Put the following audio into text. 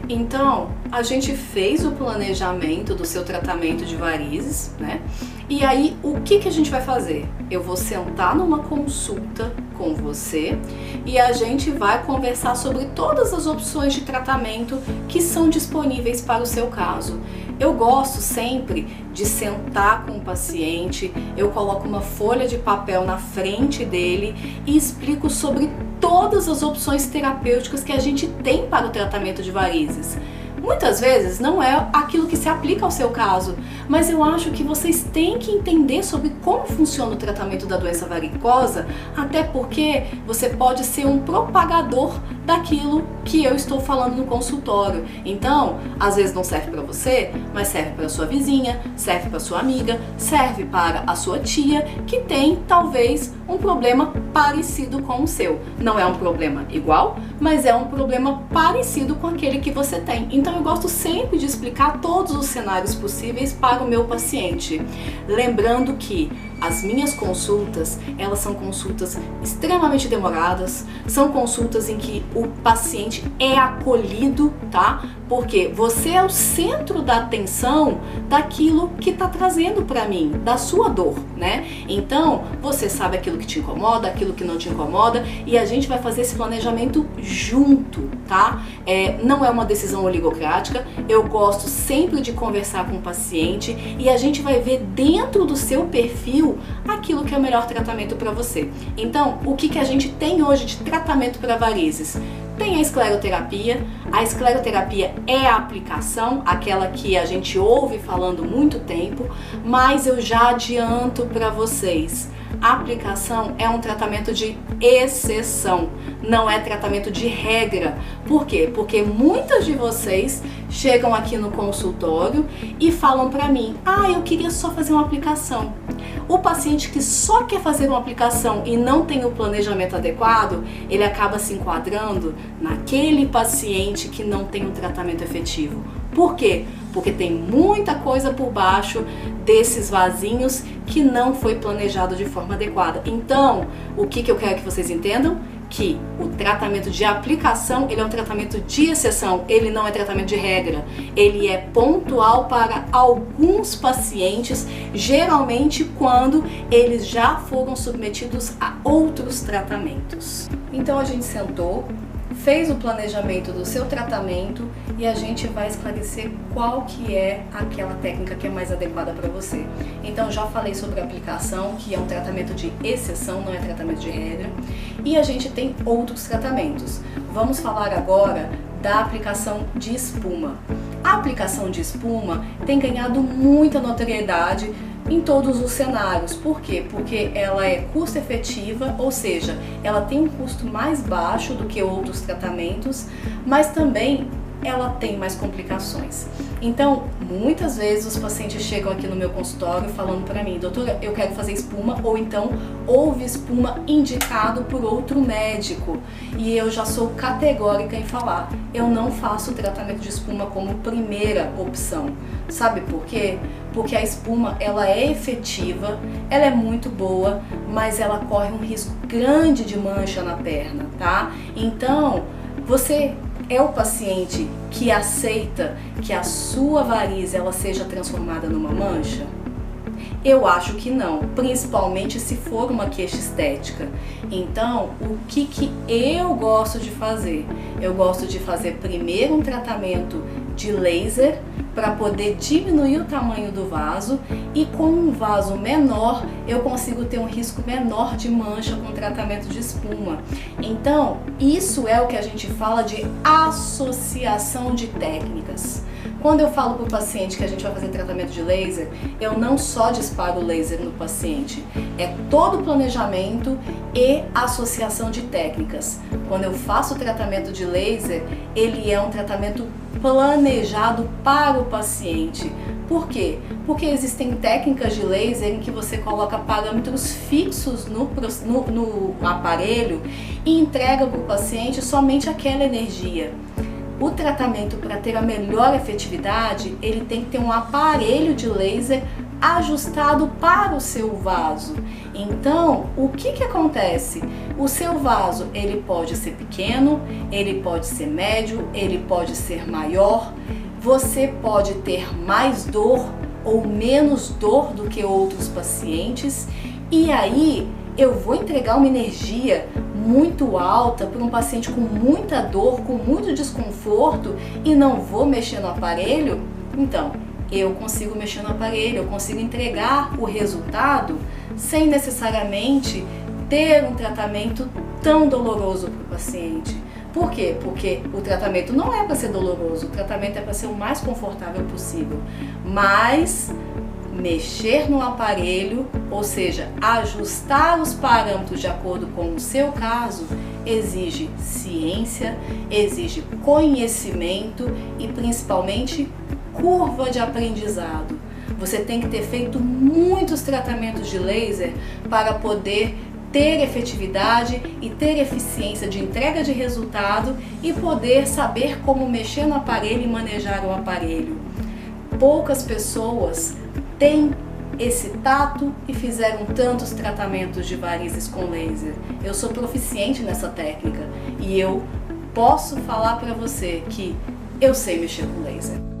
Então, a gente fez o planejamento do seu tratamento de varizes, né? E aí, o que a gente vai fazer? Eu vou sentar numa consulta com você e a gente vai conversar sobre todas as opções de tratamento que são disponíveis para o seu caso. Eu gosto sempre de sentar com o paciente, eu coloco uma folha de papel na frente dele e explico sobre todas as opções terapêuticas que a gente tem para o tratamento de varizes. Muitas vezes não é aquilo que se aplica ao seu caso, mas eu acho que vocês têm que entender sobre como funciona o tratamento da doença varicosa, até porque você pode ser um propagador daquilo que eu estou falando no consultório. Então, às vezes não serve para você, mas serve para sua vizinha, serve para sua amiga, serve para a sua tia, que tem talvez um problema parecido com o seu. Não é um problema igual, mas é um problema parecido com aquele que você tem. Então eu gosto sempre de explicar todos os cenários possíveis para o meu paciente. Lembrando que as minhas consultas, elas são consultas extremamente demoradas, são consultas em que o paciente é acolhido, tá? Porque você é o centro da atenção daquilo que está trazendo para mim, da sua dor, né? Então, você sabe aquilo que te incomoda, aquilo que não te incomoda, e a gente vai fazer esse planejamento junto, tá? Não é uma decisão oligocrática, eu gosto sempre de conversar com o paciente e a gente vai ver dentro do seu perfil aquilo que é o melhor tratamento para você. Então, o que a gente tem hoje de tratamento para varizes? Tem a escleroterapia. A escleroterapia é a aplicação, aquela que a gente ouve falando muito tempo, mas eu já adianto para vocês. A aplicação é um tratamento de exceção, não é tratamento de regra. Por quê? Porque muitas de vocês chegam aqui no consultório e falam para mim: eu queria só fazer uma aplicação. O paciente que só quer fazer uma aplicação e não tem o planejamento adequado, ele acaba se enquadrando naquele paciente que não tem um tratamento efetivo. Por quê? Porque tem muita coisa por baixo desses vasinhos que não foi planejado de forma adequada. Então, o que eu quero que vocês entendam? Que o tratamento de aplicação, ele é um tratamento de exceção, ele não é tratamento de regra. Ele é pontual para alguns pacientes, geralmente quando eles já foram submetidos a outros tratamentos. Então a gente sentou, fez o planejamento do seu tratamento e a gente vai esclarecer qual que é aquela técnica que é mais adequada para você. Então já falei sobre a aplicação, que é um tratamento de exceção, não é tratamento de regra, e a gente tem outros tratamentos. Vamos falar agora da aplicação de espuma. A aplicação de espuma tem ganhado muita notoriedade em todos os cenários. Por quê? Porque ela é custo-efetiva, ou seja, ela tem um custo mais baixo do que outros tratamentos, mas também ela tem mais complicações. Então, muitas vezes os pacientes chegam aqui no meu consultório falando para mim: doutora, eu quero fazer espuma, ou então houve espuma indicado por outro médico. E eu já sou categórica em falar: eu não faço tratamento de espuma como primeira opção. Sabe por quê? Porque a espuma, ela é efetiva, ela é muito boa, mas ela corre um risco grande de mancha na perna, tá? Então, você é o paciente que aceita que a sua varize ela seja transformada numa mancha? Eu acho que não, principalmente se for uma queixa estética. Então, o que eu gosto de fazer? Eu gosto de fazer primeiro um tratamento de laser para poder diminuir o tamanho do vaso, e com um vaso menor eu consigo ter um risco menor de mancha com tratamento de espuma. Então, isso é o que a gente fala de associação de técnicas. Quando eu falo para o paciente que a gente vai fazer tratamento de laser, eu não só disparo o laser no paciente, é todo o planejamento e associação de técnicas. Quando eu faço o tratamento de laser, ele é um tratamento planejado para o paciente. Por quê? Porque existem técnicas de laser em que você coloca parâmetros fixos no aparelho e entrega para o paciente somente aquela energia. O tratamento, para ter a melhor efetividade, ele tem que ter um aparelho de laser ajustado para o seu vaso. Então, o que acontece? O seu vaso, ele pode ser pequeno, ele pode ser médio, ele pode ser maior. Você pode ter mais dor ou menos dor do que outros pacientes. E aí eu vou entregar uma energia muito alta para um paciente com muita dor, com muito desconforto e não vou mexer no aparelho? Então, eu consigo mexer no aparelho, eu consigo entregar o resultado sem necessariamente ter um tratamento tão doloroso para o paciente. Por quê? Porque o tratamento não é para ser doloroso, o tratamento é para ser o mais confortável possível. Mas mexer no aparelho, ou seja, ajustar os parâmetros de acordo com o seu caso, exige ciência, exige conhecimento e principalmente curva de aprendizado. Você tem que ter feito muitos tratamentos de laser para poder ter efetividade e ter eficiência de entrega de resultado e poder saber como mexer no aparelho e manejar o aparelho. Poucas pessoas têm esse tato e fizeram tantos tratamentos de varizes com laser. Eu sou proficiente nessa técnica e eu posso falar para você que eu sei mexer com laser.